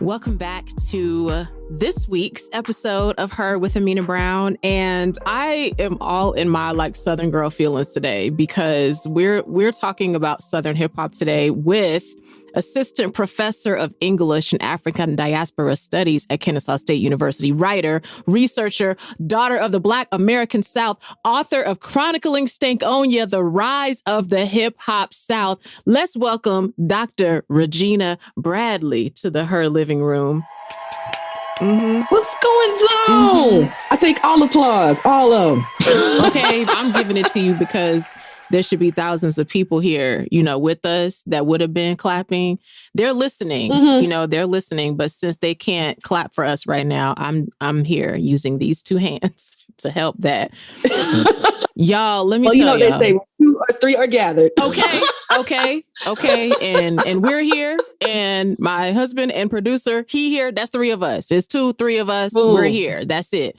Welcome back to this week's episode of Her with Amena Brown. And I am all in my Southern girl feelings today because we're talking about Southern hip hop today with Assistant Professor of English and African Diaspora Studies at Kennesaw State University, writer, researcher, daughter of the Black American South, author of Chronicling Stankonia, The Rise of the Hip Hop South. Let's welcome Dr. Regina Bradley to the Her Living Room. Mm-hmm. What's going on? Mm-hmm. I take all applause, all of them. Okay, I'm giving it to you because there should be thousands of people here, with us that would have been clapping. They're listening, they're listening. But since they can't clap for us right now, I'm here using these two hands to help that. Y'all, let me tell you. They say 2 or 3 are gathered. Okay. And we're here. And my husband and producer, he here. That's 3 of us. It's 2, 3 of us. Ooh. We're here. That's it.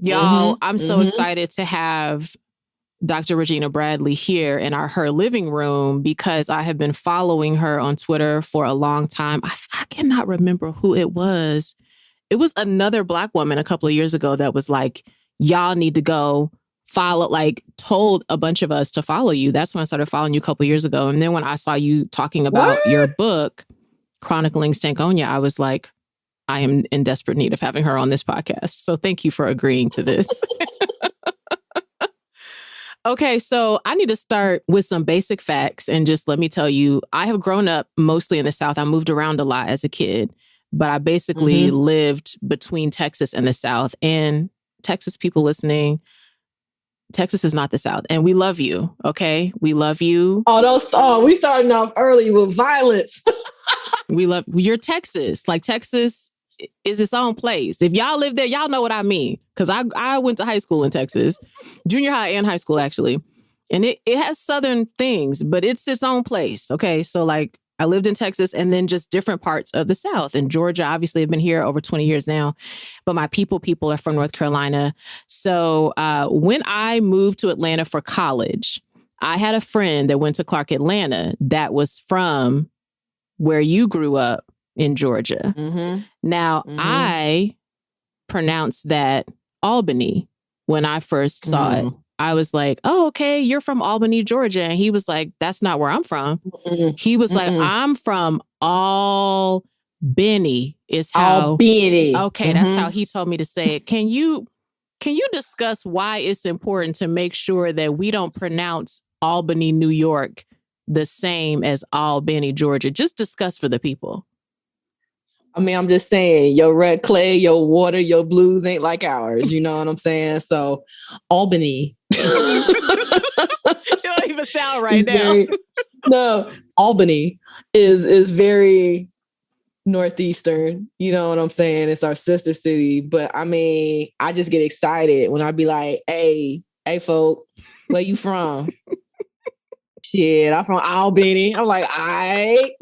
Y'all, I'm so excited to have Dr. Regina Bradley here in Her Living Room because I have been following her on Twitter for a long time. I cannot remember who it was. It was another Black woman a couple of years ago that was like, y'all need to go follow, told a bunch of us to follow you. That's when I started following you a couple of years ago. And then when I saw you talking about your book, Chronicling Stankonia, I was like, I am in desperate need of having her on this podcast. So thank you for agreeing to this. Okay, so I need to start with some basic facts and just let me tell you, I have grown up mostly in the South. I moved around a lot as a kid, but I basically lived between Texas and the South. And Texas people listening, Texas is not the South. And we love you, okay? We love you. We starting off early with violence. We love, you're Texas. Texas is its own place. If y'all live there, y'all know what I mean. Because I went to high school in Texas, junior high and high school, actually. And it has Southern things, but it's its own place. Okay. So I lived in Texas and then just different parts of the South. And Georgia, obviously, I've been here over 20 years now. But my people are from North Carolina. So when I moved to Atlanta for college, I had a friend that went to Clark Atlanta that was from where you grew up in Georgia. Now, I pronounced that Albany when I first saw it. I was like, oh, okay, you're from Albany, Georgia. And he was like, that's not where I'm from. He was like, I'm from Albany is how. Albany. Okay, that's how he told me to say it. Can you discuss why it's important to make sure that we don't pronounce Albany, New York the same as Albany, Georgia? Just discuss for the people. I mean, I'm just saying, your red clay, your water, your blues ain't like ours. You know what I'm saying? So, Albany. It don't even sound right now. No, Albany is very northeastern. You know what I'm saying? It's our sister city. But I mean, I just get excited when I be like, hey, folk, where you from? Shit, I'm from Albany. I'm like, all right.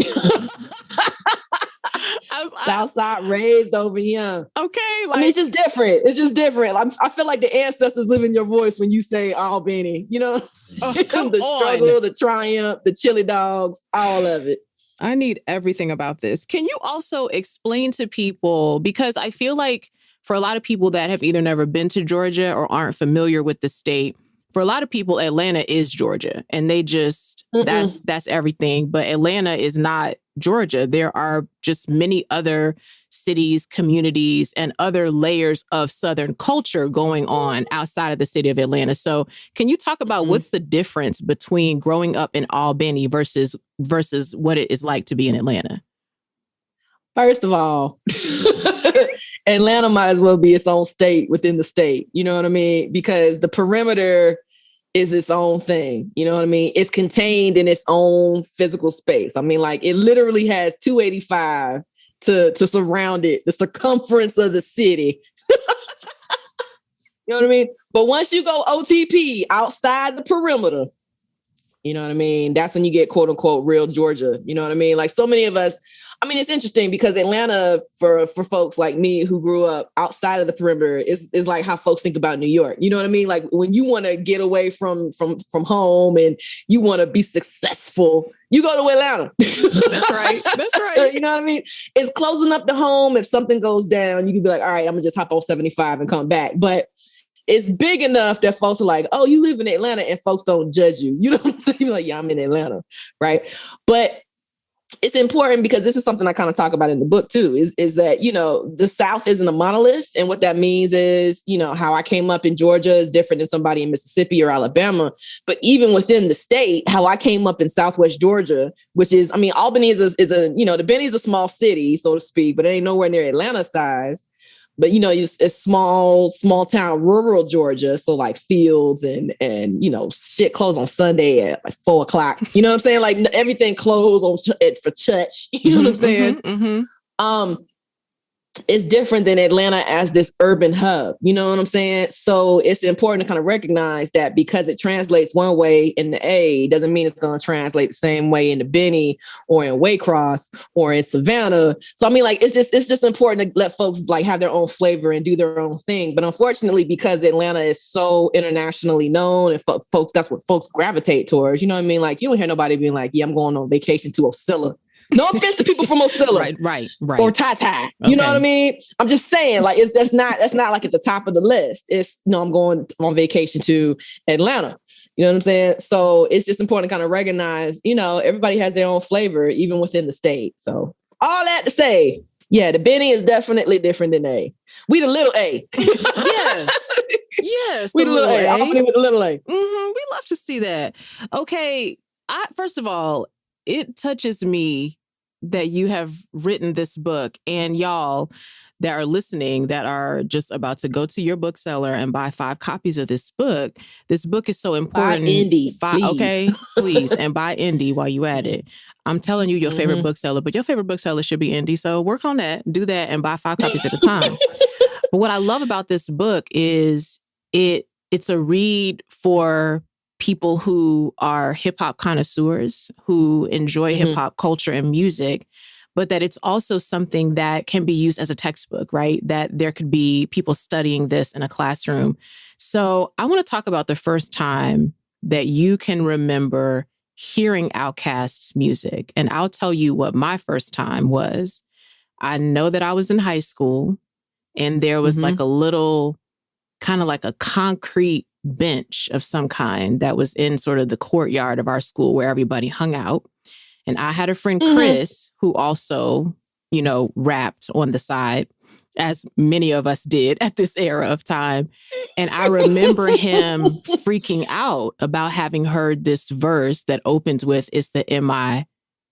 Southside raised over here. Okay. I mean, it's just different. I feel like the ancestors live in your voice when you say Albany. You know, the struggle, the triumph, the chili dogs, all of it. I need everything about this. Can you also explain to people, because I feel like for a lot of people that have either never been to Georgia or aren't familiar with the state, for a lot of people, Atlanta is Georgia and they just, that's everything. But Atlanta is not Georgia. There are just many other cities, communities, and other layers of Southern culture going on outside of the city of Atlanta. So can you talk about what's the difference between growing up in Albany versus what it is like to be in Atlanta? First of all, Atlanta might as well be its own state within the state. You know what I mean? Because the perimeter is its own thing. You know what I mean? It's contained in its own physical space. I mean, it literally has 285 to surround it, the circumference of the city. You know what I mean? But once you go OTP outside the perimeter, You know what I mean? That's when you get quote unquote real Georgia. You know what I mean? Like so many of us, I mean, it's interesting because Atlanta, for folks like me who grew up outside of the perimeter, is like how folks think about New York. You know what I mean? Like when you want to get away from home and you want to be successful, you go to Atlanta. That's right. That's right. You know what I mean? It's close enough to home. If something goes down, you can be like, all right, I'm gonna just hop on 75 and come back. But it's big enough that folks are like, oh, you live in Atlanta, and folks don't judge you. You know what I'm saying? You're like, yeah, I'm in Atlanta, right? But it's important because this is something I kind of talk about in the book too, is that, you know, the South isn't a monolith. And what that means is, you know, how I came up in Georgia is different than somebody in Mississippi or Alabama. But even within the state, how I came up in Southwest Georgia, which is, I mean, Albany is a, you know, the Benny's a small city, so to speak, but it ain't nowhere near Atlanta size. But, you know, it's small town, rural Georgia. So like fields and, you know, shit closed on Sunday at like 4:00. You know what I'm saying? Like everything closed for church. You know what I'm saying? Mm-hmm. It's different than Atlanta as this urban hub. You know what I'm saying? So it's important to kind of recognize that because it translates one way in the A doesn't mean it's going to translate the same way in the Benny or in Waycross or in Savannah. So I mean, like it's just important to let folks like have their own flavor and do their own thing. But unfortunately, because Atlanta is so internationally known and folks, that's what folks gravitate towards. You know what I mean? Like you don't hear nobody being like, "Yeah, I'm going on vacation to Ocilla." No offense to people from Ocilla, right, or Tata. You know what I mean? I'm just saying, like, that's not like at the top of the list. It's no, I'm going on vacation to Atlanta. You know what I'm saying? So it's just important to kind of recognize, you know, everybody has their own flavor, even within the state. So all that to say, yeah, the Benny is definitely different than A. We the little A. Yes, we the little A. Albany with the little A. Mm-hmm. We love to see that. Okay, first of all, it touches me that you have written this book, and y'all that are listening that are just about to go to your bookseller and buy 5 copies of this book. This book is so important. Buy Indie, please. Okay, please. And buy Indie while you at it. I'm telling you your favorite bookseller, but your favorite bookseller should be Indie. So work on that, do that, and buy 5 copies at a time. But what I love about this book is it's a read for people who are hip hop connoisseurs, who enjoy hip hop culture and music, but that it's also something that can be used as a textbook, right? That there could be people studying this in a classroom. So I want to talk about the first time that you can remember hearing Outkast's music. And I'll tell you what my first time was. I know that I was in high school and there was like a little, kind of like a concrete bench of some kind that was in sort of the courtyard of our school where everybody hung out. And I had a friend, Chris, who also, you know, rapped on the side, as many of us did at this era of time. And I remember him freaking out about having heard this verse that opens with, "It's the M.I.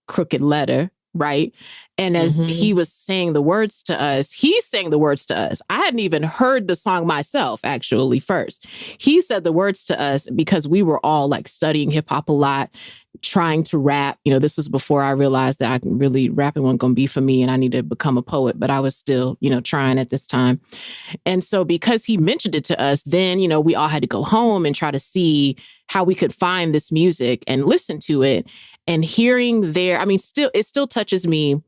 crooked letter," right? And as he was saying the words to us, he sang the words to us. I hadn't even heard the song myself, actually, first. He said the words to us because we were all like studying hip hop a lot, trying to rap. You know, this was before I realized that rapping wasn't going to be for me and I needed to become a poet, but I was still, you know, trying at this time. And so because he mentioned it to us, then, you know, we all had to go home and try to see how we could find this music and listen to it. And hearing it still touches me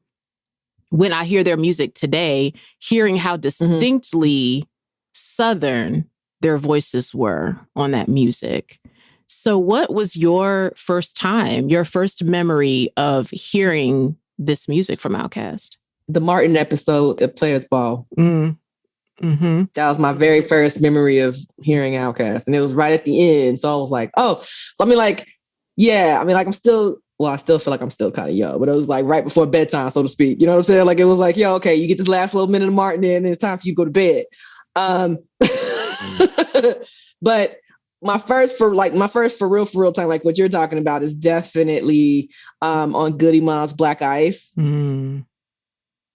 when I hear their music today, hearing how distinctly Southern their voices were on that music. So what was your first time, your first memory of hearing this music from Outkast? The Martin episode at Players Ball. That was my very first memory of hearing Outkast. And it was right at the end. So I was like, oh, so I mean, like, yeah, I mean, like I still feel like I'm still kind of young, but it was like right before bedtime, so to speak. You know what I'm saying? Like it was like, yo, okay, you get this last little minute of Martin in and it's time for you to go to bed. But my first for real time, like what you're talking about is definitely on Goody Mobb's Black Ice. You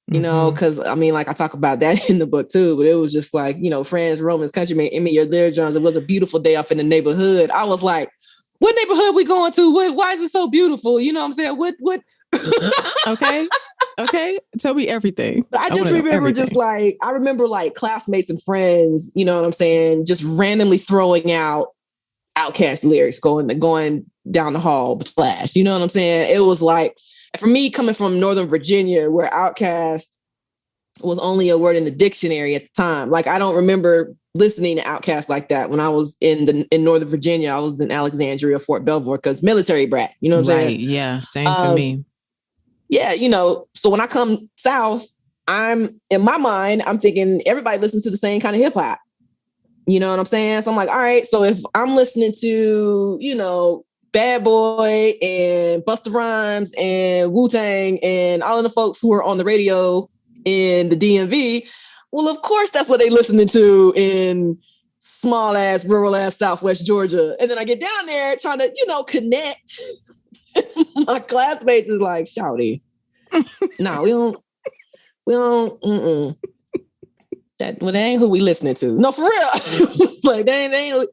know, because I mean, like I talk about that in the book too, but it was just like, you know, friends, Romans, countrymen, Emmy, your lyric drums. It was a beautiful day off in the neighborhood. I was like, what neighborhood we going to? Why is it so beautiful? You know what I'm saying? What? Okay. Tell me everything. But I just remember I remember like classmates and friends, you know what I'm saying? Just randomly throwing out Outkast lyrics, going down the hall with Flash. You know what I'm saying? It was like, for me, coming from Northern Virginia, where Outkast was only a word in the dictionary at the time. Like, I don't remember listening to Outkast like that when I was in Northern Virginia. I was in Alexandria, Fort Belvoir, because military brat. You know what I'm saying? Yeah, same for me. Yeah, you know, so when I come south, in my mind, I'm thinking everybody listens to the same kind of hip hop. You know what I'm saying? So I'm like, all right, so if I'm listening to, you know, Bad Boy and Busta Rhymes and Wu-Tang and all of the folks who are on the radio in the DMV, well, of course, that's what they listening to in small ass, rural ass Southwest Georgia. And then I get down there trying to, you know, connect. My classmates is like, shouty. No, we don't, that ain't who we listening to. No, for real. Like, they ain't,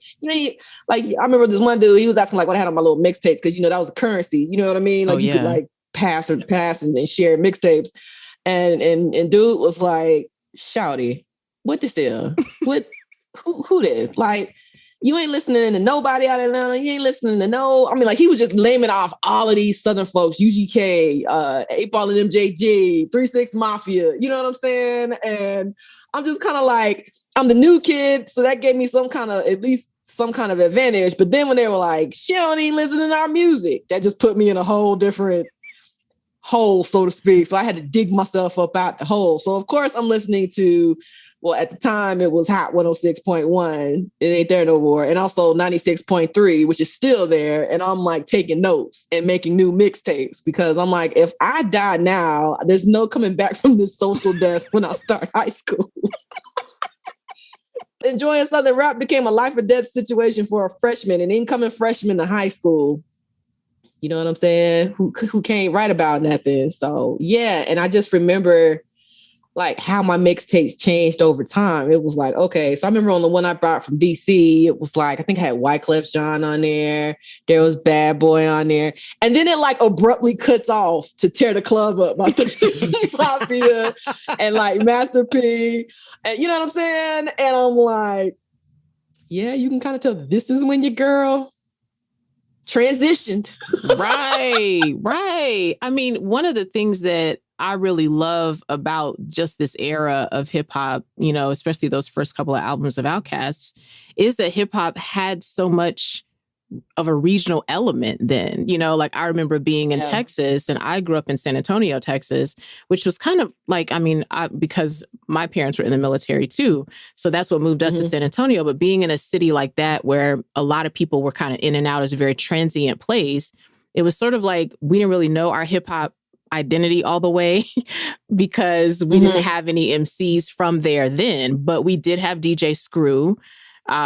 like, I remember this one dude, he was asking like what I had on my little mixtapes, because, you know, that was a currency. You know what I mean? Like, you could like pass and share mixtapes. And dude was like, shouty, what this is? What, who this? Like, you ain't listening to nobody out of Atlanta. You ain't listening to no. I mean, like, he was just naming off all of these Southern folks, UGK, 8-Ball and MJG, 3-6 Mafia. You know what I'm saying? And I'm just kind of like, I'm the new kid, so that gave me at least some kind of advantage. But then when they were like, she don't even listen to our music, that just put me in a whole different hole, so to speak. So I had to dig myself up out the hole. So of course I'm listening to, well, at the time it was Hot 106.1. It ain't there no more. And also 96.3, which is still there. And I'm like taking notes and making new mixtapes, because I'm like, if I die now, there's no coming back from this social death when I start high school. Enjoying Southern rap became a life or death situation for a freshman, an incoming freshman to high school. You know what I'm saying? Who can't write about nothing. So yeah. And I just remember like how my mixtapes changed over time. It was like, okay, so I remember on the one I brought from DC, it was like, I think I had Wyclef Jean on there. There was Bad Boy on there. And then it like abruptly cuts off to Tear the Club Up by Mafia and like Master P. And you know what I'm saying? And I'm like, yeah, you can kind of tell this is when your girl transitioned. Right. I mean, one of the things that I really love about just this era of hip hop, you know, especially those first couple of albums of Outkast, is that hip hop had so much of a regional element then. You know, like I remember being in Texas, and I grew up in San Antonio, Texas, which was kind of like, I mean, because my parents were in the military too. So that's what moved us to San Antonio. But being in a city like that, where a lot of people were kind of in and out, as a very transient place, it was sort of like we didn't really know our hip hop identity all the way because we didn't have any MCs from there then, but we did have DJ Screw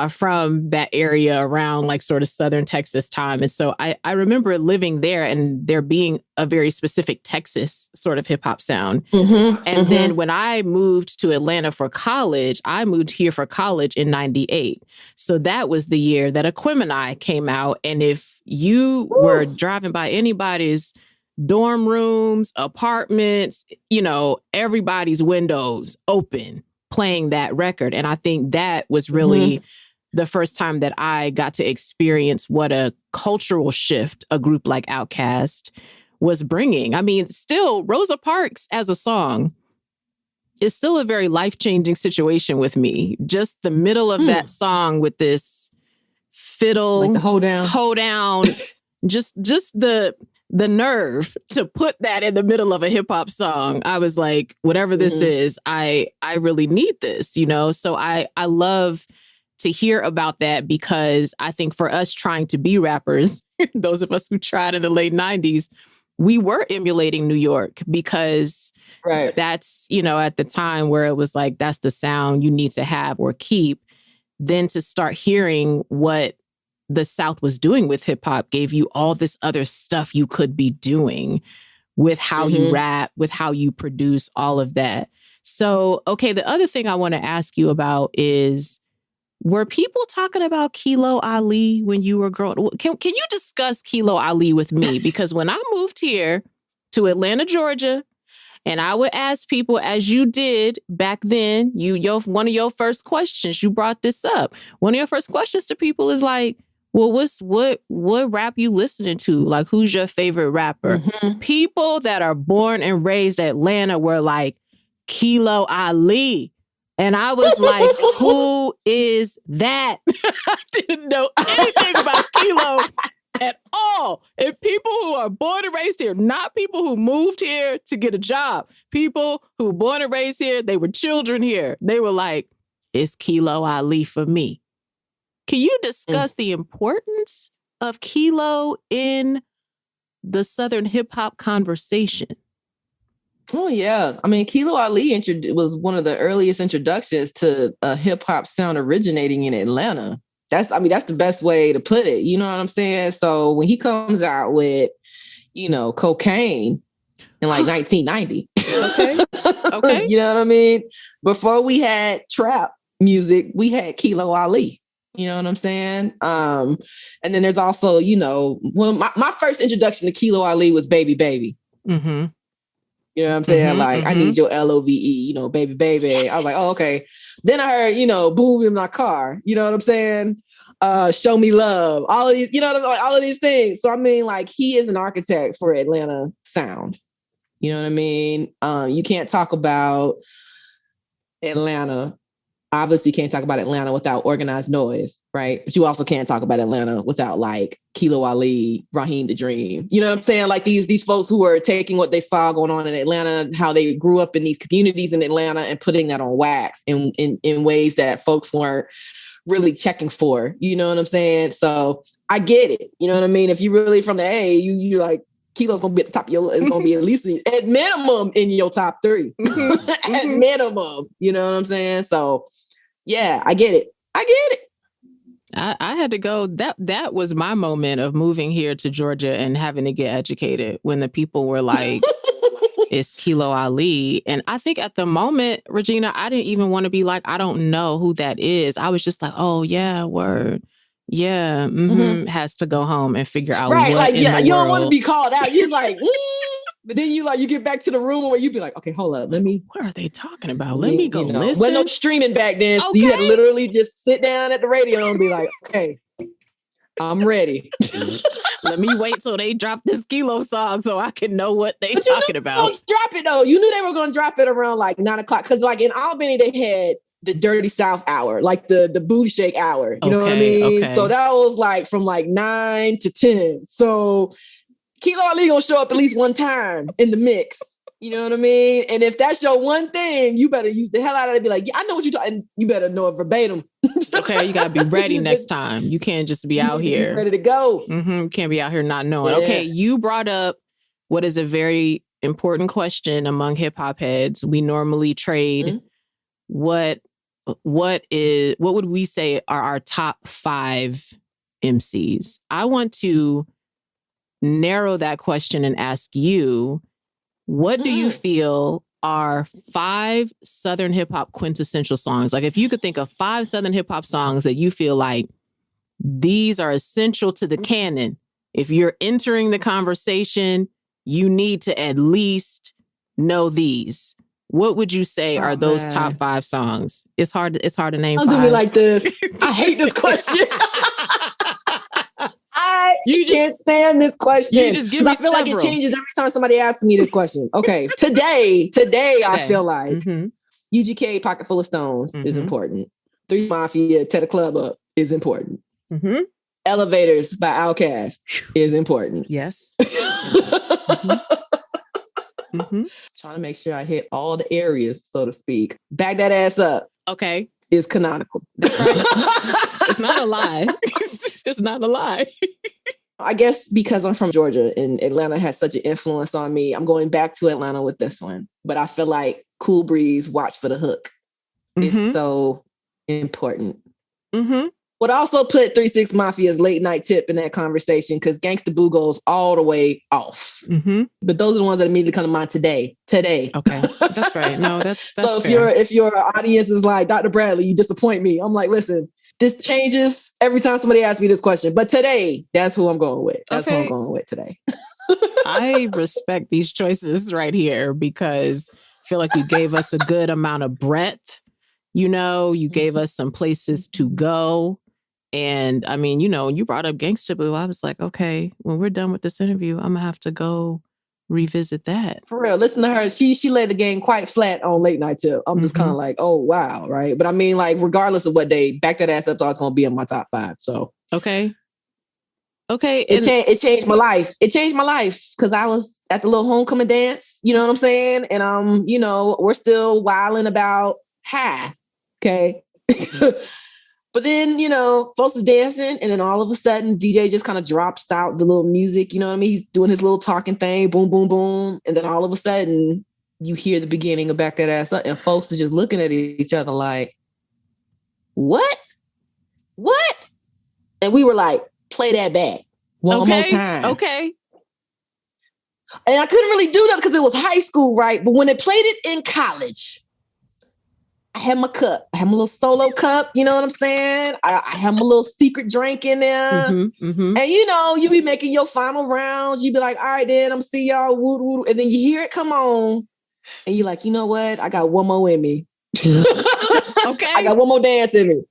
from that area around like sort of Southern Texas time. And so I remember living there and there being a very specific Texas sort of hip hop sound. And then when I moved to Atlanta for college, I moved here for college in 98. So that was the year that Aquemini came out. And if you were driving by anybody's dorm rooms, apartments, you know, everybody's windows open playing that record. And I think that was really the first time that I got to experience what a cultural shift a group like Outkast was bringing. I mean, still, Rosa Parks as a song is still a very life-changing situation with me. Just the middle of that song with this fiddle, like the hold down, just the nerve to put that in the middle of a hip hop song. I was like, whatever this is, I really need this, you know? So I love to hear about that, because I think for us trying to be rappers, those of us who tried in the late 90s, we were emulating New York, because that's, you know, at the time where it was like, that's the sound you need to have or keep. Then to start hearing what the South was doing with hip hop gave you all this other stuff you could be doing with how you rap, with how you produce, all of that. So, okay, the other thing I want to ask you about is, were people talking about Kilo Ali when you were growing up? Can you discuss Kilo Ali with me? Because when I moved here to Atlanta, Georgia, and I would ask people, as you did back then, one of your first questions, you brought this up. One of your first questions to people is like, Well, what rap you listening to? Like, who's your favorite rapper? Mhm. People that are born and raised Atlanta were like Kilo Ali. And I was like, who is that? I didn't know anything about Kilo at all. And people who are born and raised here, not people who moved here to get a job. People who were born and raised here, they were children here. They were like, it's Kilo Ali for me. Can you discuss the importance of Kilo in the Southern hip hop conversation? Oh yeah, I mean, Kilo Ali was one of the earliest introductions to a hip hop sound originating in Atlanta. That's the best way to put it. You know what I'm saying? So when he comes out with, cocaine in like 1990, okay, you know what I mean? Before we had trap music, we had Kilo Ali. You know what I'm saying? And then there's also, my first introduction to Kilo Ali was Baby Baby. Mm-hmm. You know what I'm saying? I need your LOVE, baby, baby. I was like, oh, okay. Then I heard, boom in my car. You know what I'm saying? Show me love. All of these, all of these things. So I mean, like, he is an architect for Atlanta sound. You know what I mean? You can't talk about Atlanta. Obviously, you can't talk about Atlanta without Organized Noise, right? But you also can't talk about Atlanta without like Kilo Ali, Raheem the Dream. You know what I'm saying? Like these folks who are taking what they saw going on in Atlanta, how they grew up in these communities in Atlanta, and putting that on wax in ways that folks weren't really checking for. You know what I'm saying? So I get it. You know what I mean? If you really from the A, you like, Kilo's gonna be at the top of your, it's gonna be at least at minimum in your top 3. At minimum. You know what I'm saying? So yeah, I get it. I had to go. That was my moment of moving here to Georgia and having to get educated when the people were like, it's Kilo Ali. And I think at the moment, Regina, I didn't even want to be like, I don't know who that is. I was just like, oh yeah, word. Yeah, has to go home and figure out what like, in the you world. Don't want to be called out. You're like, but then you get back to the room where you be like, okay, hold up, what are they talking about? Let me go listen. Well, no streaming back then, so you had to literally just sit down at the radio and be like, okay, I'm ready. Let me wait till they drop this Kilo song so I can know what they talking about. Drop it though. You knew they were going to drop it around like 9:00 because like in Albany they had the Dirty South hour, like the booty shake hour. You know what I mean? Okay. So that was like from like 9 to 10. So Kilo Ali gonna show up at least one time in the mix. You know what I mean? And if that's your one thing, you better use the hell out of it. Be like, yeah, I know what you're talking. You better know it verbatim. Okay, you gotta be ready next time. You can't just be out here ready to go. You can't be out here not knowing. Yeah. Okay, you brought up what is a very important question among hip hop heads. We normally trade what would we say are our top 5 MCs? I want to narrow that question and ask you, what do you feel are 5 Southern hip hop quintessential songs? Like if you could think of 5 Southern hip hop songs that you feel like these are essential to the canon. If you're entering the conversation, you need to at least know these. What would you say are those top 5 songs? It's hard to name 5. Don't do me like this. I hate this question. I can't stand this question. You just give me I feel like it changes every time somebody asks me this question. Okay, today. I feel like UGK Pocket Full of Stones is important. 3 Mafia Tear the Club Up is important. Elevators by Outkast is important. Yes. Trying to make sure I hit all the areas, so to speak. Back that ass up. Okay. Is canonical. That's right. It's not a lie. It's not a lie. I guess because I'm from Georgia and Atlanta has such an influence on me, I'm going back to Atlanta with this one. But I feel like Cool Breeze, Watch for the Hook is so important. Would also put 3 6 Mafia's Late Night Tip in that conversation because Gangsta Boo goes all the way off. But those are the ones that immediately come to mind today. Okay, that's right. No, that's so fair. If your audience is like, Dr. Bradley, you disappoint me. I'm like, listen, this changes every time somebody asks me this question. But today, that's who I'm going with. That's who I'm going with today. I respect these choices right here because I feel like you gave us a good amount of breadth. You gave us some places to go. And I mean, you brought up Gangsta Boo. I was like, okay, when we're done with this interview, I'm gonna have to go revisit that. For real, listen to her. She laid the game quite flat on Late Night Tip. I'm just kind of like, oh wow, right? But I mean, like, regardless of what day, Back That Ass Up's always gonna be in my top 5. So okay. It changed my life. It changed my life because I was at the little homecoming dance. You know what I'm saying? And we're still wilding about high. Okay. But then, folks is dancing, and then all of a sudden, DJ just kind of drops out the little music. You know what I mean? He's doing his little talking thing, boom, boom, boom. And then all of a sudden, you hear the beginning of Back That Ass Up, and folks are just looking at each other like, what? What? And we were like, play that back one more time. Okay. And I couldn't really do that because it was high school, right? But when they played it in college, I had my cup. I had my little solo cup. You know what I'm saying? I had my little secret drink in there. And you be making your final rounds. You be like, all right, then I'm see y'all. Woo, woo. And then you hear it come on. And you're like, you know what? I got one more in me. Okay. I got one more dance in me.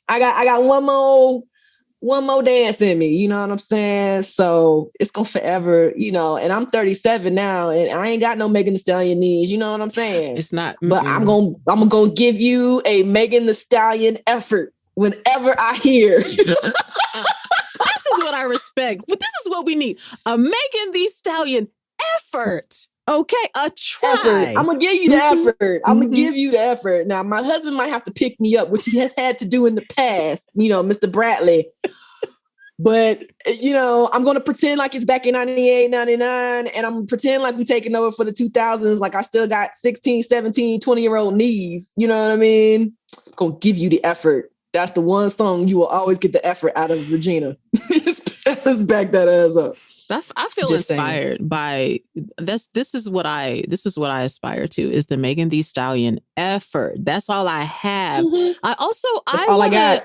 I got one more dance in me. You know what I'm saying? So it's gonna forever, and I'm 37 now, and I ain't got no Megan Thee Stallion knees. You know what I'm saying? It's not. But I'm gonna give you a Megan Thee Stallion effort whenever I hear. This is what I respect. But this is what we need: a Megan Thee Stallion effort. Okay, a try. Effort. I'm gonna give you the effort. I'm gonna give you the effort. Now, my husband might have to pick me up, which he has had to do in the past. Mr. Bradley. But, I'm going to pretend like it's back in 98, 99, and I'm pretend like we taking over for the 2000s. Like I still got 16, 17, 20-year-old knees. You know what I mean? I'm going to give you the effort. That's the one song you will always get the effort out of Regina. Let's back that ass up. I feel just inspired by this. This is what I aspire to, is the Megan Thee Stallion effort. That's all I have. I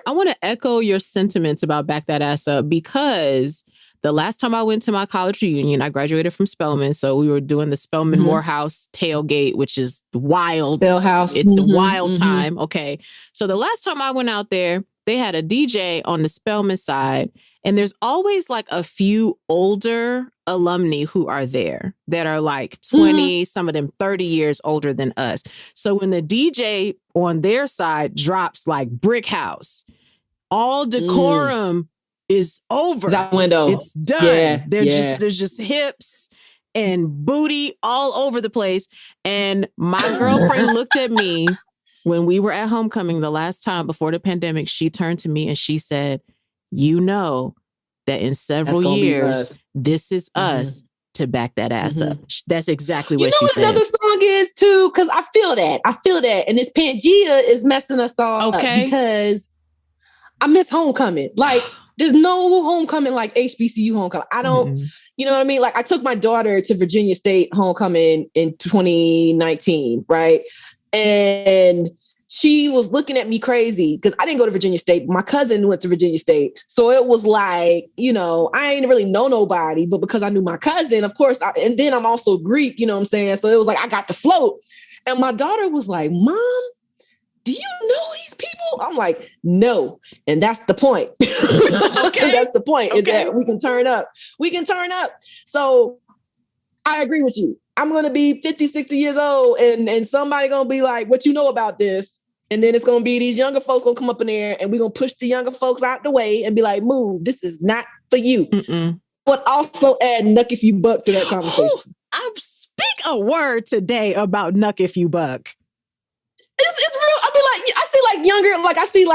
want to echo your sentiments about Back That Ass Up, because the last time I went to my college reunion, I graduated from Spelman. So we were doing the Spelman Morehouse tailgate, which is wild. It's a wild time. Okay. So the last time I went out there, they had a DJ on the Spelman side. And there's always like a few older alumni who are there that are like 20, some of them 30 years older than us. So when the DJ on their side drops like Brick House, all decorum is over. It's out the window. It's done. Yeah, there's just hips and booty all over the place. And my girlfriend looked at me when we were at homecoming the last time before the pandemic. She turned to me and she said, that in several years, this is us to back that ass up. That's exactly what she said. Another song is too, because I feel that. And this Pangea is messing us all up because I miss homecoming. Like, there's no homecoming like HBCU homecoming. I don't, you know what I mean? Like, I took my daughter to Virginia State homecoming in 2019, right? And she was looking at me crazy because I didn't go to Virginia State. My cousin went to Virginia State. So it was like, I ain't really know nobody, but because I knew my cousin, of course, and then I'm also Greek, you know what I'm saying? So it was like, I got the float. And my daughter was like, Mom, do you know these people? I'm like, no. And that's the point. That's the point, is that we can turn up. So I agree with you. I'm going to be 50, 60 years old and somebody going to be like, what you know about this? And then it's going to be these younger folks going to come up in there and we're going to push the younger folks out the way and be like, move, this is not for you. But also add Nuck If You Buck to that conversation. I speak a word today about Nuck If You Buck. It's real. I see younger, I see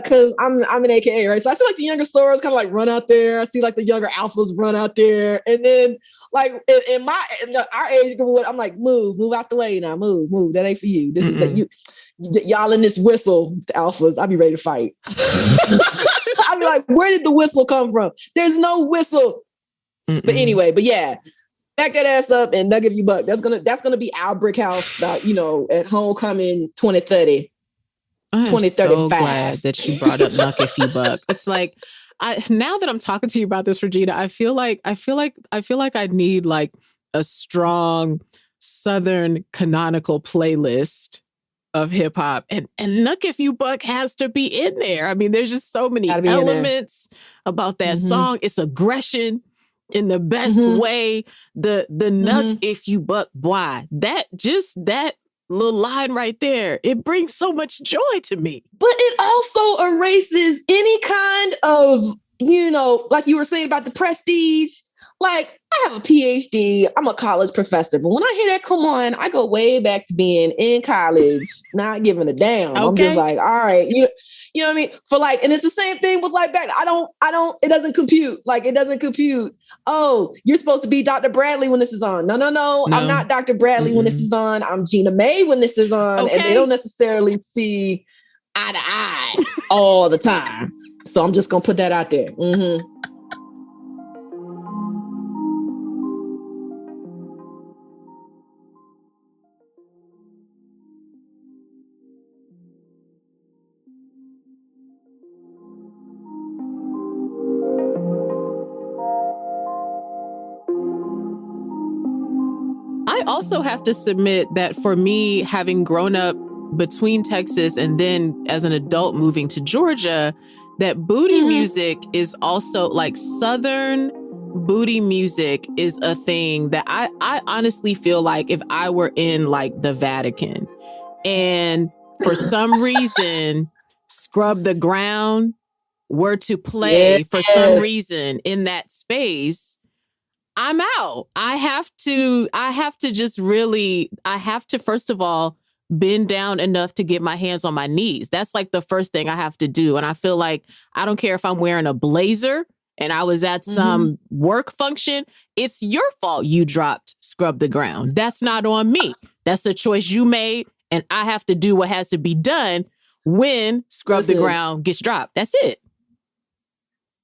because I'm an AKA, right? So I see the younger sorors kind of run out there. I see the younger alphas run out there. And then in our age group, I'm like, move out the way now. Move. That ain't for you. This is y'all in this whistle, the alphas. I'll be ready to fight. I'll be like, where did the whistle come from? There's no whistle. But anyway, yeah. Back that ass up and Nuck If You Buck. That's gonna be our Brick House, at homecoming 2030. I'm so glad that you brought up Nuck If You Buck. It's like, now that I'm talking to you about this, Regina, I feel like I need a strong Southern canonical playlist of hip hop. And Nuck If You Buck has to be in there. I mean, there's just so many elements about that song. It's aggression in the best way. The Nuck If You Buck, boy, that little line right there, it brings so much joy to me. But it also erases any kind of, like you were saying about the prestige. Like, I have a PhD. I'm a college professor. But when I hear that, come on, I go way back to being in college, not giving a damn. Okay. I'm just like, all right. You know what I mean? For like, and it's the same thing with like back. It doesn't compute. Like, it doesn't compute. Oh, you're supposed to be Dr. Bradley when this is on. No. I'm not Dr. Bradley when this is on. I'm Gina May when this is on. Okay. And they don't necessarily see eye to eye all the time. So I'm just going to put that out there. I also have to submit that for me, having grown up between Texas and then as an adult moving to Georgia, that booty music is also like Southern booty music is a thing that I honestly feel like if I were in like the Vatican and for some reason Scrub the Ground were to play for some reason in that space, I'm out. I have to first of all bend down enough to get my hands on my knees. That's like the first thing I have to do. And I feel like I don't care if I'm wearing a blazer and I was at some work function. It's your fault you dropped Scrub the Ground. That's not on me. That's a choice you made. And I have to do what has to be done when Scrub the Ground gets dropped. That's it.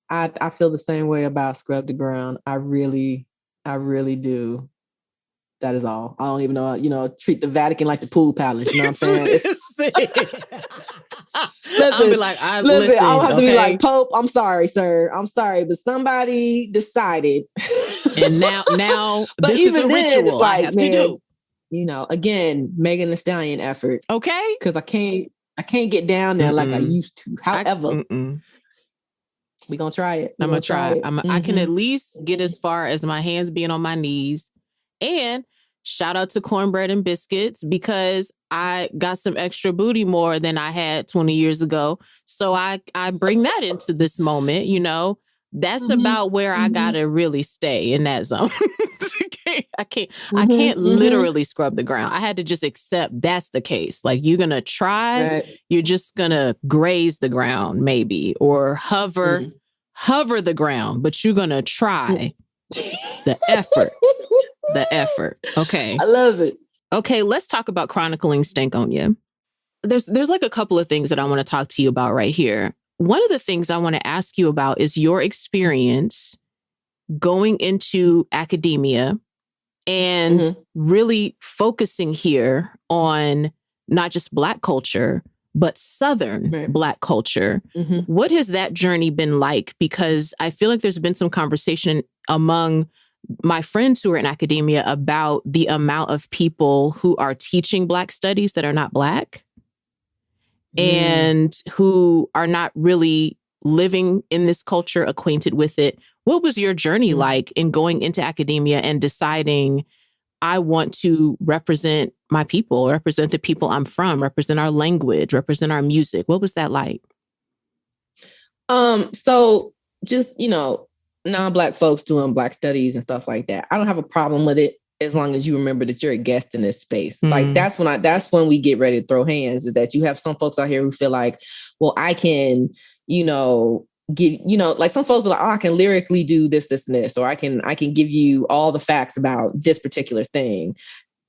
I feel the same way about Scrub the Ground. I really do. That is all. I don't even know, treat the Vatican like the pool palace. You know what I'm saying? I'll be like, I don't have to be like, Pope, I'm sorry, sir. I'm sorry, but somebody decided. And now but this is a ritual it's like, I have to do. Again, Megan Thee Stallion effort. Okay. Because I can't get down there like I used to. However, we're going to try it. I'm going to try it. I can at least get as far as my hands being on my knees. And shout out to Cornbread and Biscuits because I got some extra booty more than I had 20 years ago. So I bring that into this moment, That's about where I got to really stay in that zone. I can't literally scrub the ground. I had to just accept that's the case. Like you're going to try, you're just going to graze the ground maybe or hover the ground, but you're going to try the effort. Okay. I love it. Okay, let's talk about Chronicling Stankonia. There's like a couple of things that I want to talk to you about right here. One of the things I want to ask you about is your experience going into academia and really focusing here on not just Black culture, but Southern Black culture. What has that journey been like? Because I feel like there's been some conversation among my friends who are in academia about the amount of people who are teaching Black studies that are not Black and who are not really living in this culture, acquainted with it. What was your journey like in going into academia and deciding I want to represent my people, represent the people I'm from, represent our language, represent our music? What was that like? So just, non-Black folks doing Black studies and stuff like that. I don't have a problem with it as long as you remember that you're a guest in this space. Like that's when we get ready to throw hands, is that you have some folks out here who feel like, well, I can, like some folks be like, oh, I can lyrically do this, and this, or I can give you all the facts about this particular thing.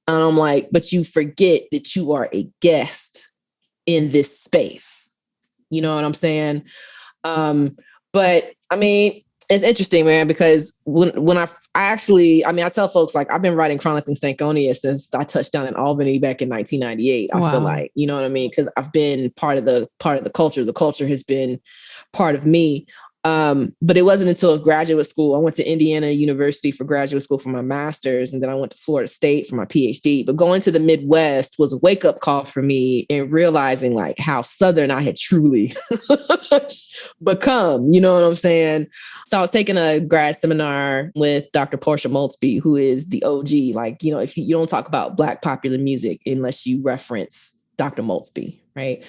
And I'm like, but you forget that you are a guest in this space. You know what I'm saying? But I mean, it's interesting, man, because when I tell folks, like, I've been writing Chronicling Stankonia since I touched down in Albany back in 1998. I feel like, you know what I mean? Because I've been part of the culture. The culture has been part of me. But it wasn't until graduate school. I went to Indiana University for graduate school for my master's, and then I went to Florida State for my PhD. But going to the Midwest was a wake-up call for me in realizing like how Southern I had truly become, you know what I'm saying? So I was taking a grad seminar with Dr. Portia Maltsby, who is the OG. Like, you know, if you don't talk about Black popular music unless you reference Dr. Maltsby, right?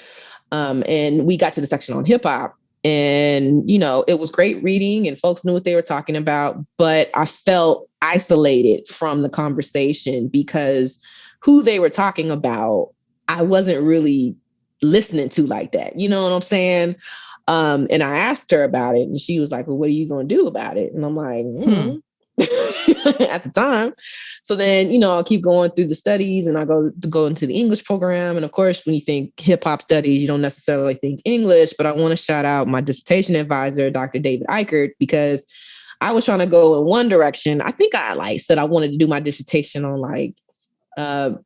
And we got to the section on hip hop. And, you know, it was great reading and folks knew what they were talking about, but I felt isolated from the conversation because who they were talking about, I wasn't really listening to like that. You know what I'm saying? And I asked her about it and she was like, well, what are you going to do about it? And I'm like, at the time. So then, you know, I'll keep going through the studies and I go into the English program. And of course, when you think hip hop studies, you don't necessarily think English, but I want to shout out my dissertation advisor, Dr. David Eichert, because I was trying to go in one direction. I think I said I wanted to do my dissertation on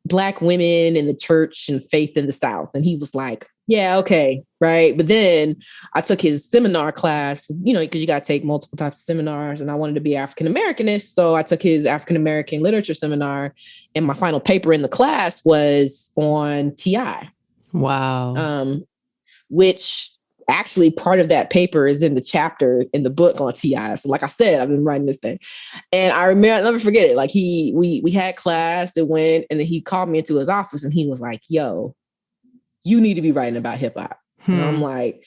Black women in the church and faith in the South. And he was like, yeah, okay. Right. But then I took his seminar class, you know, because you got to take multiple types of seminars and I wanted to be African-Americanist. So I took his African-American literature seminar and my final paper in the class was on T.I. Wow. Which actually part of that paper is in the chapter in the book on T.I. So like I said, I've been writing this thing. And I remember, I'll never forget it. Like we had class that went and then he called me into his office and he was like, yo, you need to be writing about hip hop. And I'm like,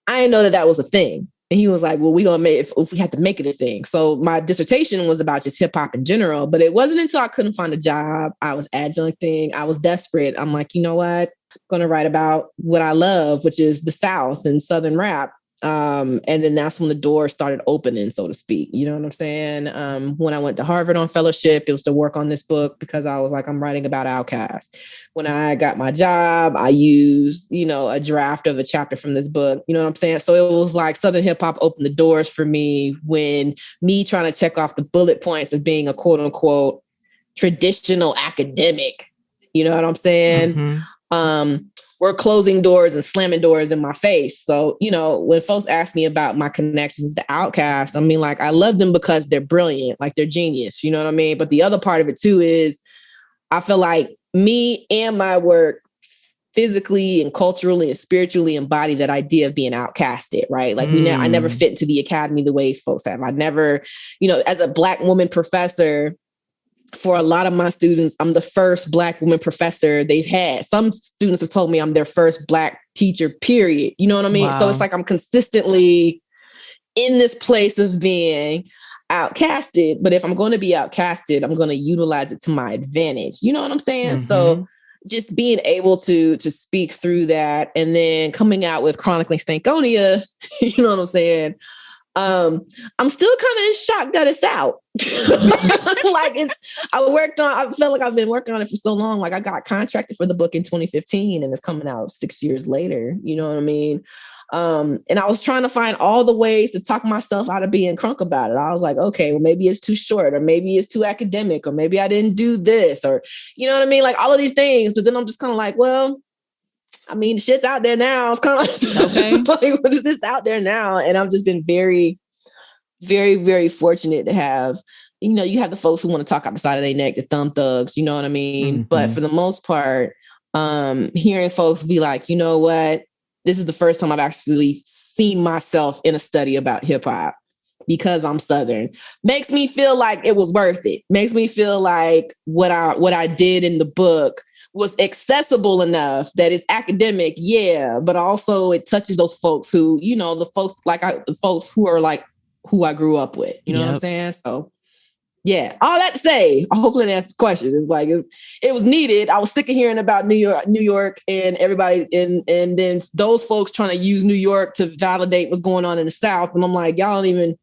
I didn't know that was a thing. And he was like, well, we gonna make it if we had to make it a thing. So my dissertation was about just hip hop in general, but it wasn't until I couldn't find a job. I was adjuncting. I was desperate. I'm like, you know what? I'm going to write about what I love, which is the South and Southern rap. And then that's when the door started opening, so to speak. You know what I'm saying? When I went to Harvard on fellowship, it was to work on this book because I was like, I'm writing about Outkast. When I got my job, I used, you know, a draft of a chapter from this book. You know what I'm saying? So it was like Southern hip hop opened the doors for me when me trying to check off the bullet points of being a quote unquote traditional academic. You know what I'm saying? Were closing doors and slamming doors in my face. So, you know, when folks ask me about my connections to Outkast, I mean, like, I love them because they're brilliant, like they're genius, you know what I mean? But the other part of it too is I feel like me and my work physically and culturally and spiritually embody that idea of being outcasted, right? Like I never fit into the academy the way folks have. I never, you know, as a Black woman professor, for a lot of my students, I'm the first Black woman professor they've had. Some students have told me I'm their first Black teacher, period. You know what I mean? Wow. So it's like I'm consistently in this place of being outcasted. But if I'm going to be outcasted, I'm going to utilize it to my advantage. You know what I'm saying? So just being able to speak through that and then coming out with Chronicling Stankonia, you know what I'm saying? I'm still kind of in shock that it's out. I felt like I've been working on it for so long. Like I got contracted for the book in 2015 and it's coming out 6 years later. You know what I mean? And I was trying to find all the ways to talk myself out of being crunk about it. I was like, okay, well, maybe it's too short or maybe it's too academic or maybe I didn't do this or, you know what I mean? Like all of these things. But then I'm just kind of like, well, I mean, shit's out there now. It's kind of like, okay. Like, what is this out there now? And I've just been very, very, very fortunate to have, you know, you have the folks who want to talk out the side of their neck, the thumb thugs, you know what I mean? But for the most part, hearing folks be like, you know what? This is the first time I've actually seen myself in a study about hip hop because I'm Southern. Makes me feel like it was worth it. Makes me feel like what I did in the book was accessible enough that it's academic, yeah, but also it touches those folks who, you know, the folks who are like who I grew up with, you know what I'm saying? So yeah, all that to say, hopefully that answers the question. It's like, it was needed. I was sick of hearing about New York and everybody, and then those folks trying to use New York to validate what's going on in the South. And I'm like, y'all don't even,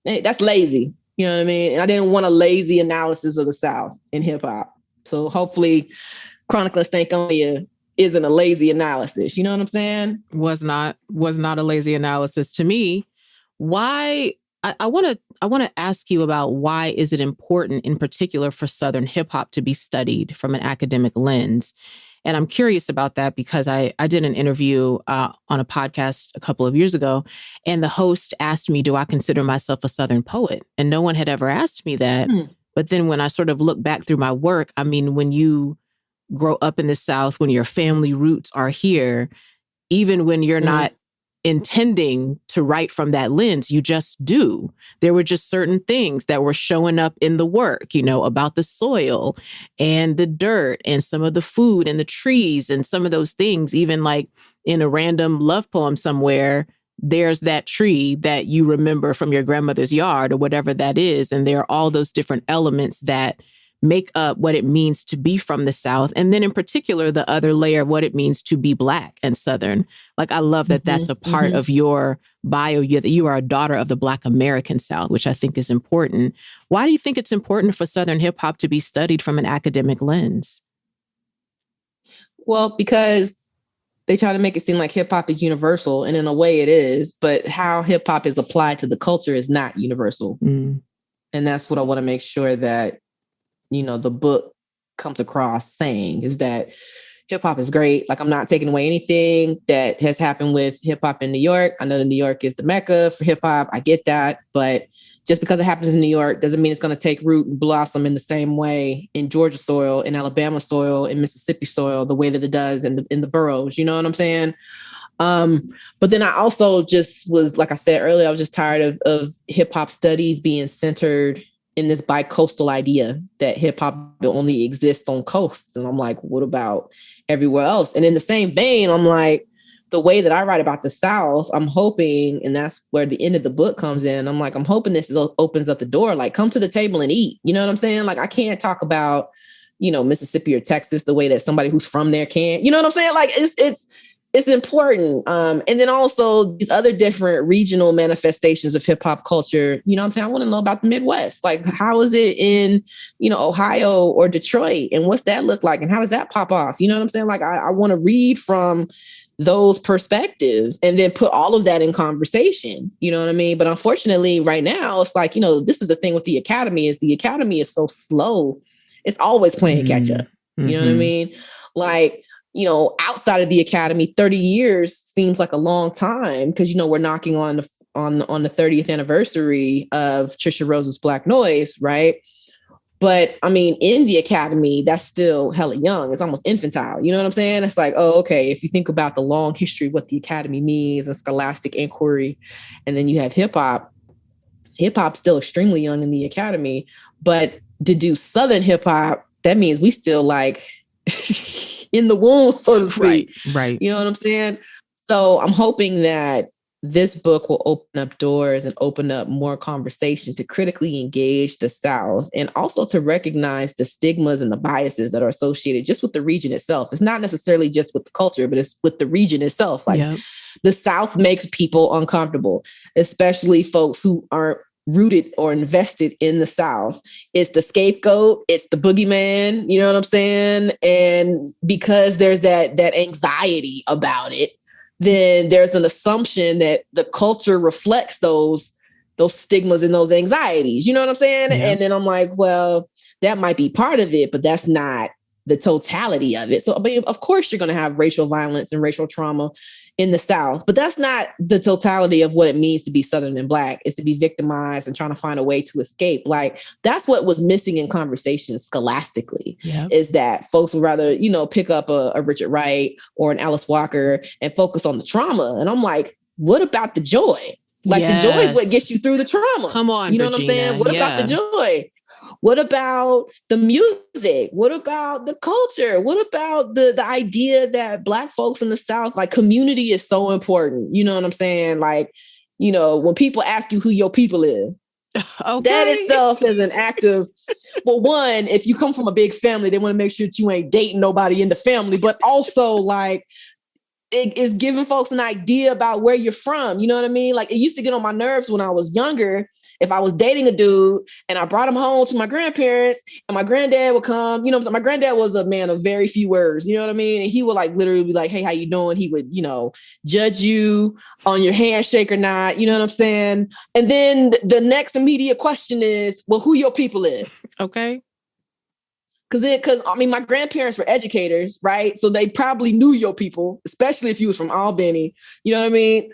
that's lazy. You know what I mean? And I didn't want a lazy analysis of the South in hip hop. So hopefully Chronicling Stankonia isn't a lazy analysis. You know what I'm saying? Was not a lazy analysis to me. Why? I want to ask you about why is it important in particular for Southern hip hop to be studied from an academic lens? And I'm curious about that because I did an interview on a podcast a couple of years ago, and the host asked me, do I consider myself a Southern poet? And no one had ever asked me that. But then when I sort of look back through my work, I mean, when you grow up in the South, when your family roots are here, even when you're not intending to write from that lens, you just do. There were just certain things that were showing up in the work, you know, about the soil and the dirt and some of the food and the trees and some of those things. Even like in a random love poem somewhere, there's that tree that you remember from your grandmother's yard or whatever that is. And there are all those different elements that make up what it means to be from the South. And then in particular, the other layer of what it means to be Black and Southern. Like, I love that that's a part of your bio, that you are a daughter of the Black American South, which I think is important. Why do you think it's important for Southern hip hop to be studied from an academic lens? Well, because they try to make it seem like hip hop is universal, and in a way it is, but how hip hop is applied to the culture is not universal. And that's what I want to make sure that, you know, the book comes across saying, is that hip hop is great. Like, I'm not taking away anything that has happened with hip hop in New York. I know that New York is the mecca for hip hop. I get that. But just because it happens in New York doesn't mean it's going to take root and blossom in the same way in Georgia soil, in Alabama soil, in Mississippi soil, the way that it does in the boroughs. You know what I'm saying? But then I also just was, like I said earlier, I was just tired of hip hop studies being centered in this bi-coastal idea that hip hop only exists on coasts. And I'm like, what about everywhere else? And in the same vein, I'm like, the way that I write about the South, I'm hoping, and that's where the end of the book comes in. I'm like, I'm hoping this opens up the door, like, come to the table and eat. You know what I'm saying? Like, I can't talk about, you know, Mississippi or Texas the way that somebody who's from there can. You know what I'm saying? Like, it's important. And then also these other different regional manifestations of hip hop culture. You know what I'm saying? I want to know about the Midwest. Like, how is it in, you know, Ohio or Detroit? And what's that look like? And how does that pop off? You know what I'm saying? Like, I want to read from those perspectives and then put all of that in conversation. You know what I mean? But unfortunately, right now, it's like, you know, this is the thing with the Academy is so slow. It's always playing catch up. You know what I mean? Like, you know, outside of the Academy, 30 years seems like a long time because, you know, we're knocking on the 30th anniversary of Trisha Rose's Black Noise, right? But I mean, in the Academy, that's still hella young. It's almost infantile. You know what I'm saying? It's like, oh, okay, if you think about the long history, what the Academy means and scholastic inquiry, and then you have hip hop's still extremely young in the Academy. But to do Southern hip hop, that means we still like in the womb, so to speak. Right. You know what I'm saying? So I'm hoping that this book will open up doors and open up more conversation to critically engage the South and also to recognize the stigmas and the biases that are associated just with the region itself. It's not necessarily just with the culture, but it's with the region itself. Like, the South makes people uncomfortable, especially folks who aren't rooted or invested in the South. It's the scapegoat. It's the boogeyman. You know what I'm saying? And because there's that anxiety about it, then there's an assumption that the culture reflects those stigmas and those anxieties. You know what I'm saying? Yeah. And then I'm like, well, that might be part of it, but that's not the totality of it. So, I mean, of course, you're going to have racial violence and racial trauma in the South, but that's not the totality of what it means to be Southern and Black, is to be victimized and trying to find a way to escape. Like, that's what was missing in conversations scholastically, is that folks would rather, you know, pick up a Richard Wright or an Alice Walker and focus on the trauma. And I'm like, what about the joy? Like, the joy is what gets you through the trauma. Come on, you know Regina. What I'm saying? What about the joy? What about the music? What about the culture? What about the idea that Black folks in the South, like, community is so important? You know what I'm saying? Like, you know, when people ask you who your people is, that itself is an act of, well, one, if you come from a big family, they want to make sure that you ain't dating nobody in the family, but also, like, it is giving folks an idea about where you're from. You know what I mean? Like, it used to get on my nerves when I was younger. If I was dating a dude and I brought him home to my grandparents and my granddad would come, you know, my granddad was a man of very few words, you know what I mean? And he would, like, literally be like, hey, how you doing? He would, you know, judge you on your handshake or not. You know what I'm saying? And then the next immediate question is, well, who your people is? Okay. Because I mean, my grandparents were educators, right? So they probably knew your people, especially if you was from Albany. You know what I mean?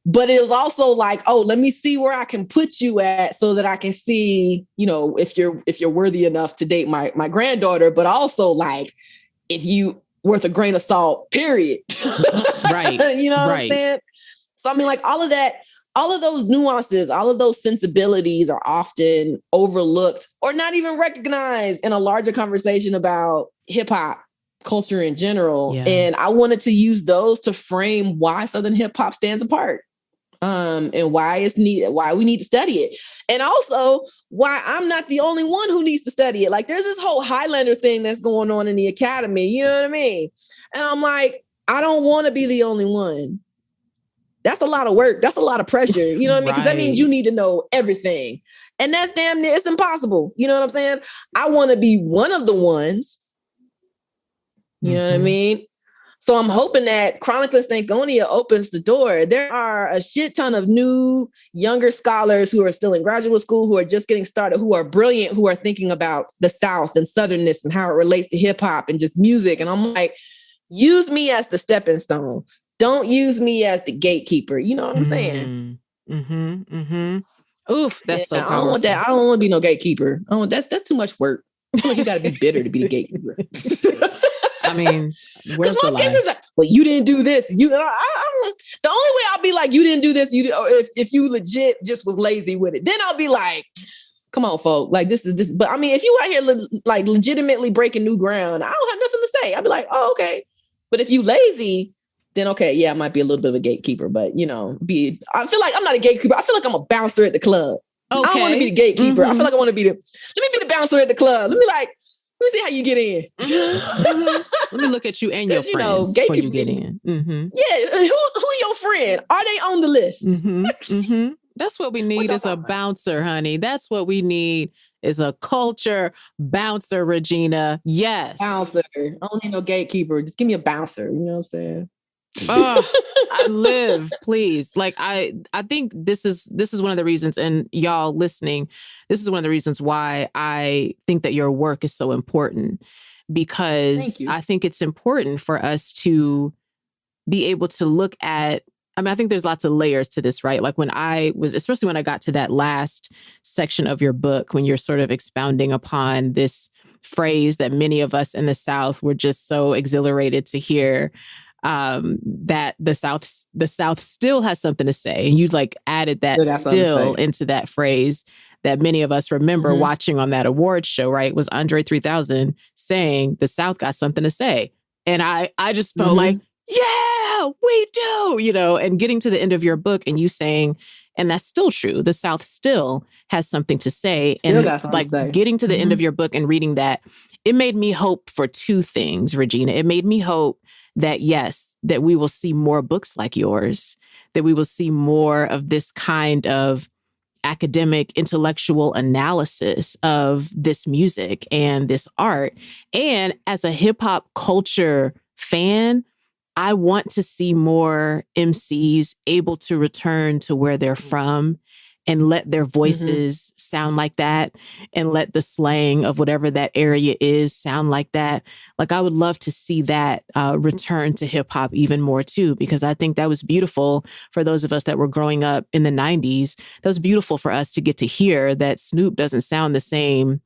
But it was also like, oh, let me see where I can put you at, so that I can see, you know, if you're worthy enough to date my granddaughter. But also, like, if you worth a grain of salt, period. Right. You know what I'm Right. saying? So I mean, like, all of that. All of those nuances, all of those sensibilities are often overlooked or not even recognized in a larger conversation about hip hop culture in general. Yeah. And I wanted to use those to frame why Southern hip hop stands apart, and why it's needed, why we need to study it. And also why I'm not the only one who needs to study it. Like, there's this whole Highlander thing that's going on in the academy. You know what I mean? And I'm like, I don't want to be the only one. That's a lot of work. That's a lot of pressure. You know what I mean? Because that means you need to know everything. And that's damn near, it's impossible. You know what I'm saying? I want to be one of the ones. You know what I mean? So I'm hoping that Chronicling Stankonia opens the door. There are a shit ton of new, younger scholars who are still in graduate school, who are just getting started, who are brilliant, who are thinking about the South and Southernness and how it relates to hip hop and just music. And I'm like, use me as the stepping stone. Don't use me as the gatekeeper. You know what I'm saying? Oof, that's so powerful. I don't want that. I don't want to be no gatekeeper. That's too much work. I feel like you got to be bitter to be the gatekeeper. I mean, where's the line? Like, well, you didn't do this. The only way I'll be like, you didn't do this. Or if you legit just was lazy with it, then I'll be like, come on, folk. Like, this is this. But I mean, if you out here like legitimately breaking new ground, I don't have nothing to say. I'll be like, oh, okay. But if you lazy, then okay, yeah, I might be a little bit of a gatekeeper, but I feel like I'm not a gatekeeper. I feel like I'm a bouncer at the club. Okay. I don't want to be the gatekeeper. I feel like I want to let me be the bouncer at the club. Let me see how you get in. Let me look at you and your friends before you get in. Yeah, who your friend? Are they on the list? That's what we need is a bouncer, honey. That's what we need is a culture bouncer, Regina. Yes. Bouncer. I don't need no gatekeeper. Just give me a bouncer. You know what I'm saying? I live, please. Like, I think this is one of the reasons, and y'all listening, this is one of the reasons why I think that your work is so important, because I think it's important for us to be able to look at, I mean, I think there's lots of layers to this, right? Like especially when I got to that last section of your book, when you're sort of expounding upon this phrase that many of us in the South were just so exhilarated to hear, that the South still has something to say. And you like added that still into that phrase that many of us remember watching on that award show, right? Was Andre 3000 saying the South got something to say. And I just felt like, yeah, we do, and getting to the end of your book and you saying, and that's still true, the South still has something to say. And like getting to the end of your book and reading that, it made me hope for two things, Regina. It made me hope that, yes, that we will see more books like yours, that we will see more of this kind of academic, intellectual analysis of this music and this art. And as a hip hop culture fan, I want to see more MCs able to return to where they're from and let their voices sound like that, and let the slang of whatever that area is sound like that. Like, I would love to see that return to hip hop even more too, because I think that was beautiful for those of us that were growing up in the 90s. That was beautiful for us to get to hear that Snoop doesn't sound the same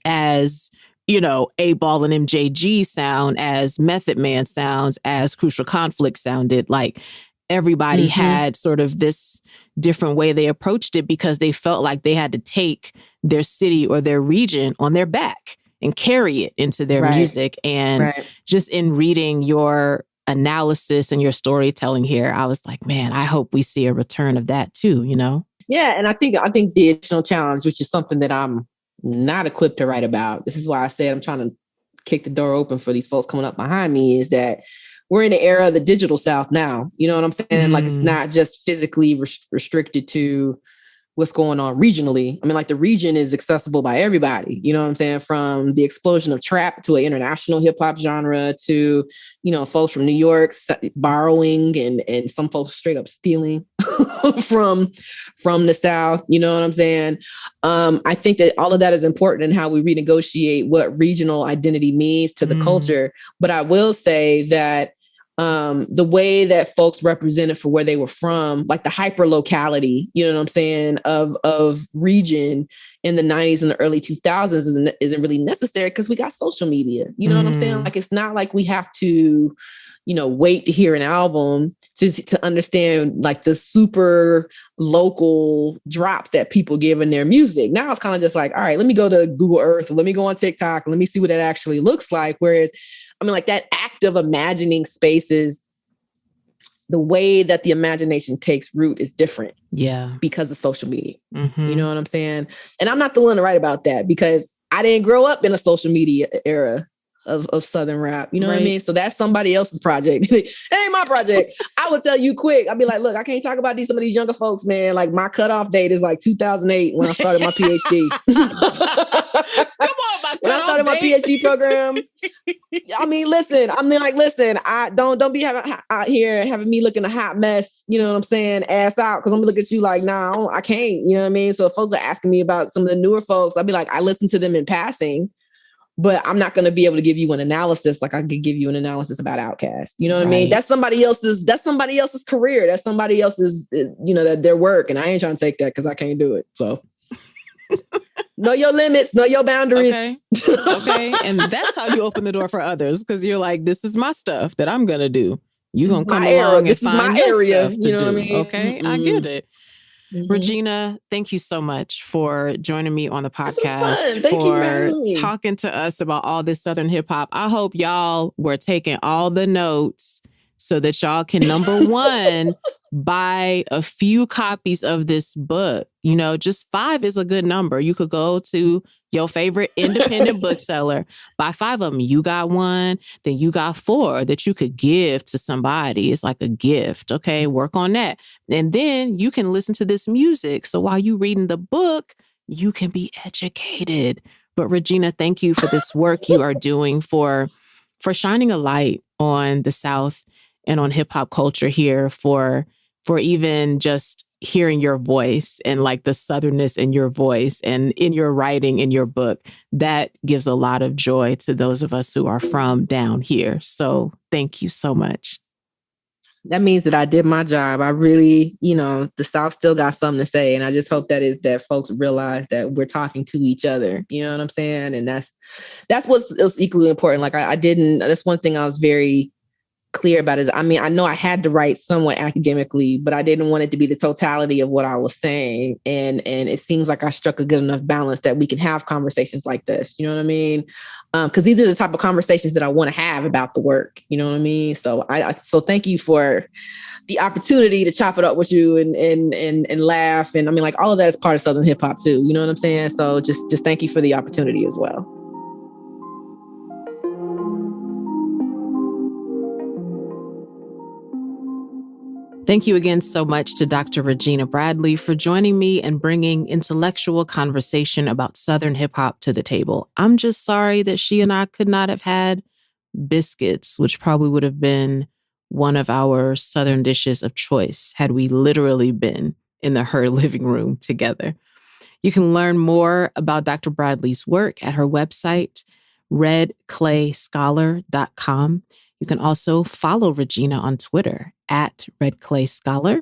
as, A-Ball and MJG sound, as Method Man sounds, as Crucial Conflict sounded. Like, everybody had sort of this different way they approached it, because they felt like they had to take their city or their region on their back and carry it into their music. And just in reading your analysis and your storytelling here, I was like, man, I hope we see a return of that too, Yeah. And I think the additional challenge, which is something that I'm not equipped to write about, this is why I said I'm trying to kick the door open for these folks coming up behind me, is that we're in the era of the digital South now. You know what I'm saying? Like, it's not just physically restricted to what's going on regionally. I mean, like the region is accessible by everybody, you know what I'm saying? From the explosion of trap to an international hip hop genre to, you know, folks from New York borrowing and some folks straight up stealing from the South, you know what I'm saying? I think that all of that is important in how we renegotiate what regional identity means to the culture. But I will say that the way that folks represented for where they were from, like the hyper locality, you know what I'm saying, of region in the 90s and the early 2000s isn't really necessary because we got social media. You know what I'm saying? Like, it's not like we have to, you know, wait to hear an album to understand like the super local drops that people give in their music. Now it's kind of just like, all right, let me go to Google Earth, or let me go on TikTok, and let me see what it actually looks like. Whereas, I mean, like that act of imagining spaces, the way that the imagination takes root is different. Yeah. Because of social media. You know what I'm saying? And I'm not the one to write about that because I didn't grow up in a social media era of Southern rap. You know what I mean? So that's somebody else's project. It ain't my project. I would tell you quick. I'd be like, look, I can't talk about some of these younger folks, man. Like my cutoff date is like 2008 when I started my PhD. Come on, when I started my PhD program. I mean, listen, I don't be out here having me looking a hot mess, you know what I'm saying, ass out, because I'm gonna look at you like, nah, I can't, you know what I mean? So if folks are asking me about some of the newer folks, I'd be like, I listen to them in passing, but I'm not going to be able to give you an analysis like I could give you an analysis about Outkast. You know what I mean? That's somebody else's career. That's somebody else's, you know, their work. And I ain't trying to take that because I can't do it. So know your limits, know your boundaries. Okay. And that's how you open the door for others, because you're like, this is my stuff that I'm going to do. You're going to come along and find your stuff to do. What I mean? Okay. I get it. Regina, thank you so much for joining me on the podcast, for talking to us about all this Southern hip hop. I hope y'all were taking all the notes so that y'all can, number one, buy a few copies of this book. You know, just 5 is a good number. You could go to your favorite independent bookseller, buy 5 of them. You got 1, then you got 4 that you could give to somebody. It's like a gift. Okay, work on that. And then you can listen to this music. So while you're reading the book, you can be educated. But Regina, thank you for this work you are doing, for shining a light on the South and on hip hop culture here, for even just hearing your voice and like the Southernness in your voice and in your writing, in your book. That gives a lot of joy to those of us who are from down here. So thank you so much. That means that I did my job. I really, you know, the South still got something to say. And I just hope that folks realize that we're talking to each other. You know what I'm saying? And that's what's equally important. Like that's one thing I was very clear about is, I mean, I know I had to write somewhat academically, but I didn't want it to be the totality of what I was saying. And it seems like I struck a good enough balance that we can have conversations like this. You know what I mean? Because these are the type of conversations that I want to have about the work. You know what I mean? So so thank you for the opportunity to chop it up with you and laugh. And I mean, like all of that is part of Southern hip hop too. You know what I'm saying? So just thank you for the opportunity as well. Thank you again so much to Dr. Regina Bradley for joining me and bringing intellectual conversation about Southern hip hop to the table. I'm just sorry that she and I could not have had biscuits, which probably would have been one of our Southern dishes of choice had we literally been in her living room together. You can learn more about Dr. Bradley's work at her website, redclayscholar.com. You can also follow Regina on Twitter at redclayscholar.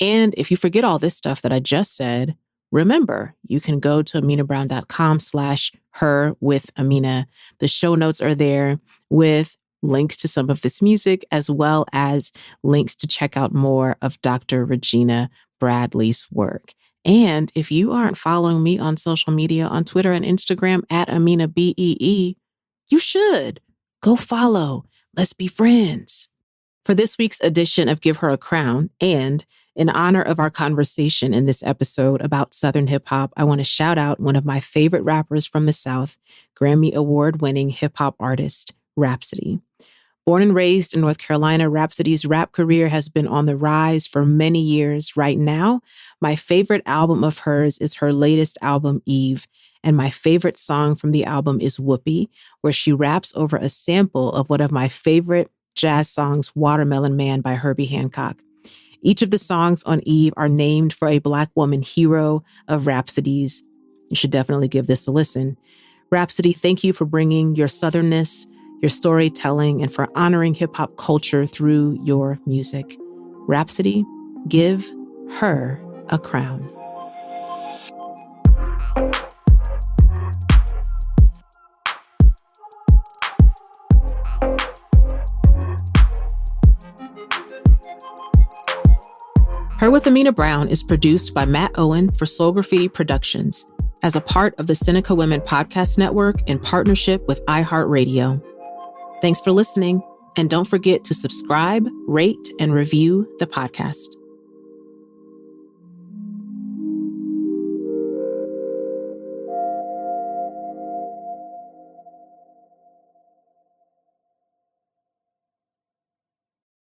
And if you forget all this stuff that I just said, remember, you can go to amenabrown.com/herwithamena. The show notes are there with links to some of this music, as well as links to check out more of Dr. Regina Bradley's work. And if you aren't following me on social media, on Twitter and Instagram at Amena BEE, you should. Go follow. Let's be friends. For this week's edition of Give Her a Crown, and in honor of our conversation in this episode about Southern hip hop, I want to shout out one of my favorite rappers from the South, Grammy Award-winning hip hop artist, Rhapsody. Born and raised in North Carolina, Rhapsody's rap career has been on the rise for many years. Right now, my favorite album of hers is her latest album, Eve, and my favorite song from the album is Whoopi, where she raps over a sample of one of my favorite jazz songs, Watermelon Man by Herbie Hancock. Each of the songs on Eve are named for a Black woman hero of Rhapsody's. You should definitely give this a listen. Rhapsody, thank you for bringing your Southernness, your storytelling, and for honoring hip-hop culture through your music. Rhapsody, give her a crown. Her with Amena Brown is produced by Matt Owen for Soul Graffiti Productions as a part of the Seneca Women Podcast Network in partnership with iHeartRadio. Thanks for listening, and don't forget to subscribe, rate, and review the podcast.